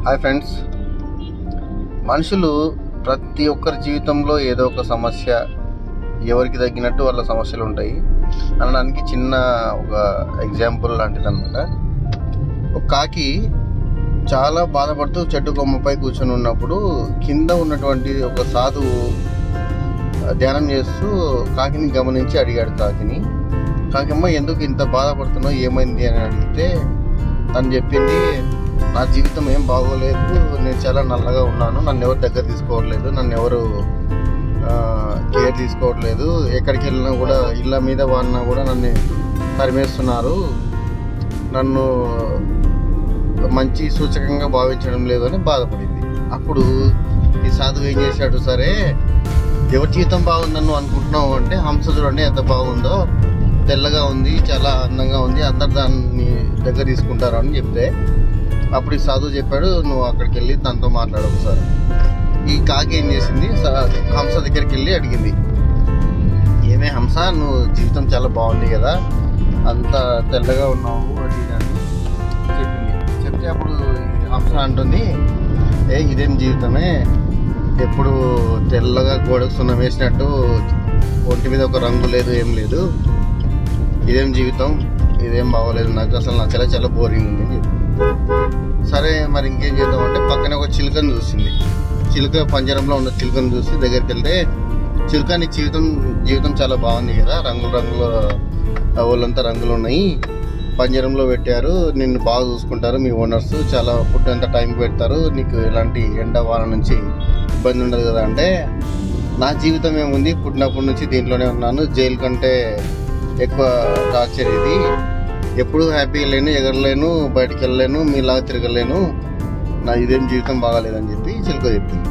Hi friends, మనుషులు ప్రతి ఒక్కరి జీవితంలో ఏదో ఒక సమస్య, ఎవరికి తగ్గినట్టు వాళ్ళ సమస్యలు ఉంటాయి అనడానికి చిన్న ఒక ఎగ్జాంపుల్ లాంటిది అనమాట. ఒక కాకి చాలా బాధపడుతూ చెట్టు కొమ్మపై కూర్చొని ఉన్నప్పుడు కింద ఉన్నటువంటి ఒక సాధువు ధ్యానం చేస్తూ కాకిని గమనించి అడిగాడు. కాకిమ్మ ఎందుకు ఇంత బాధపడుతున్నావు, ఏమైంది అని అడిగితే తను చెప్పింది, నా జీవితం ఏం బాగోలేదు, నేను చాలా నల్లగా ఉన్నాను, నన్ను ఎవరు దగ్గర తీసుకోవట్లేదు, నన్ను ఎవరు కేర్ తీసుకోవట్లేదు, ఎక్కడికి వెళ్ళినా కూడా ఇళ్ళ మీద వాడినా కూడా నన్ను తరిమేస్తున్నారు, నన్ను మంచి సూచకంగా భావించడం లేదు అని బాధపడింది. అప్పుడు ఈ సాధువు ఏం చేశాడు, సరే ఎవరి జీవితం బాగుందని నువ్వు అనుకుంటున్నావు అంటే, హంస చూడండి ఎంత బాగుందో, తెల్లగా ఉంది, చాలా అందంగా ఉంది, అందరు దాన్ని దగ్గర తీసుకుంటారు అని చెప్తే అప్పుడు ఈ సాధువు చెప్పాడు, నువ్వు అక్కడికి వెళ్ళి తనతో మాట్లాడు ఒకసారి. ఈ కాకి ఏం చేసింది, హంస దగ్గరికి వెళ్ళి అడిగింది, ఏమే హంస, నువ్వు జీవితం చాలా బాగుంది కదా, అంత తెల్లగా ఉన్నావు అది అని చెప్పింది. చెప్తే అప్పుడు హంస అంటుంది, ఇదేం జీవితమే, ఎప్పుడు తెల్లగా గోడకు సున్నం వేసినట్టు ఒంటి మీద ఒక రంగు లేదు, ఏం లేదు, ఇదేం జీవితం, ఇదేం బాగోలేదు, నాకు అసలు నచ్చలే, చాలా బోరింగ్ ఉంది అని చెప్పి. సరే మరి ఇంకేం చేద్దాం అంటే పక్కన ఒక చిలుకను చూసింది. చిలుక పంజరంలో ఉన్న చిలుకను చూసి దగ్గరికి వెళ్తే, చిలుక నీ జీవితం చాలా బాగుంది కదా, రంగుల వాళ్ళంతా రంగులు ఉన్నాయి, పంజరంలో పెట్టారు, నిన్ను బాగా చూసుకుంటారు మీ ఓనర్స్, చాలా ఫుడ్ అంతా టైంకి పెడతారు, నీకు ఎలాంటి ఎండ వాన నుంచి ఇబ్బంది ఉండదు కదా అంటే, నా జీవితం ఏముంది, పుట్టినప్పటి నుంచి దీంట్లోనే ఉన్నాను, జైలు కంటే ఎక్కువ టార్చర్ ఇది, ఎప్పుడు హ్యాపీగా లేను, ఎగరలేను, బయటికి వెళ్ళలేను, మీలాగా తిరగలేను, నా ఇదేం జీవితం బాగాలేదని చెప్పి చిలుక చెప్పింది.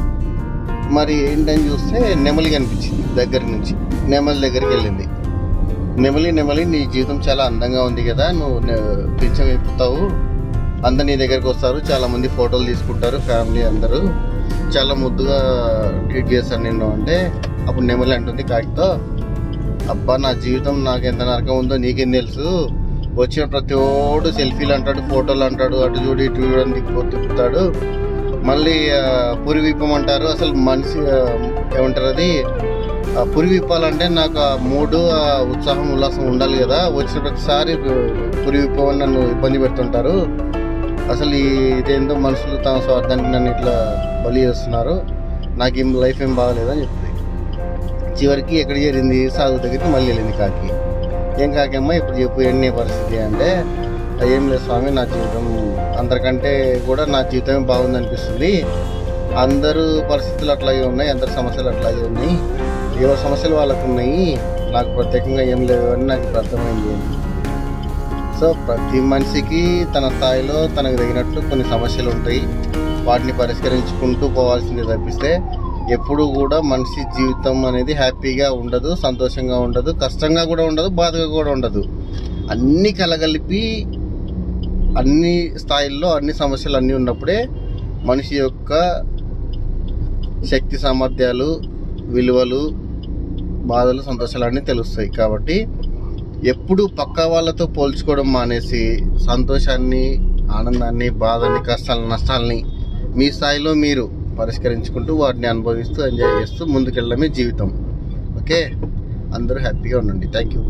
మరి ఏంటని చూస్తే నెమలి కనిపించింది దగ్గర నుంచి. నెమలి దగ్గరికి వెళ్ళింది. నెమలి నీ జీవితం చాలా అందంగా ఉంది కదా, నువ్వు పింఛం ఎక్కుతావు, అందరు నీ దగ్గరికి వస్తారు, చాలా మంది ఫోటోలు తీసుకుంటారు, ఫ్యామిలీ అందరూ చాలా ముద్దుగా ట్రీట్ చేస్తారు నిన్ను అంటే, అప్పుడు నెమలి అంటుంది కాకితో, అబ్బా నా జీవితం నాకు ఎంత నరకం ఉందో నీకేం తెలుసు, వచ్చిన ప్రతి ఓడు సెల్ఫీలు అంటాడు, ఫోటోలు అంటాడు, అటు చూడు ఇటు చూడని తిప్పుతాడు, మళ్ళీ పురి విప్పమంటారు, అసలు మనిషి ఏమంటారు అది, పురి విప్పాలంటే నాకు ఆ మూడు ఉత్సాహం ఉల్లాసం ఉండాలి కదా, వచ్చిన ప్రతిసారి పురి విప్పమని నన్ను ఇబ్బంది పెడుతుంటారు, అసలు ఇదేందో మనుషులు తమ స్వార్థానికి నన్ను ఇట్లా బలి చేస్తున్నారు, నాకేం లైఫ్ ఏం బాగలేదని చెప్తుంది. చివరికి ఎక్కడ చేరింది, సాధువు దగ్గరికి మళ్ళీ వెళ్ళింది కాకి. ఏం కాకమ్మ ఇప్పుడు చెప్పు ఎన్ని పరిస్థితి అంటే, ఏం లేదు స్వామి, నా జీవితం అందరికంటే కూడా నా జీవితమే బాగుంది అనిపిస్తుంది, అందరూ పరిస్థితులు అట్లాగే ఉన్నాయి, అందరి సమస్యలు అట్లాగే ఉన్నాయి, ఎవరి సమస్యలు వాళ్ళకు ఉన్నాయి, నాకు ప్రత్యేకంగా ఏం లేవు అని నాకు అర్థమైంది. సో ప్రతి మనిషికి తన స్థాయిలో తనకు తగినట్టు కొన్ని సమస్యలు ఉంటాయి, వాటిని పరిష్కరించుకుంటూ పోవాల్సింది తప్పిస్తే ఎప్పుడు కూడా మనిషి జీవితం అనేది హ్యాపీగా ఉండదు, సంతోషంగా ఉండదు, కష్టంగా కూడా ఉండదు, బాధగా కూడా ఉండదు. అన్నీ కలగలిపి అన్ని స్థాయిల్లో అన్ని సమస్యలు అన్నీ ఉన్నప్పుడే మనిషి యొక్క శక్తి సామర్థ్యాలు, విలువలు, బాధలు, సంతోషాలు అన్నీ తెలుస్తాయి. కాబట్టి ఎప్పుడు పక్క వాళ్ళతో పోల్చుకోవడం మానేసి సంతోషాన్ని, ఆనందాన్ని, బాధని, కష్టాలని, నష్టాలని మీ స్థాయిలో మీరు పరిష్కరించుకుంటూ వాటిని అనుభవిస్తూ ఎంజాయ్ చేస్తూ ముందుకెళ్ళడమే జీవితం. ఓకే, అందరూ హ్యాపీగా ఉండండి. Thank you.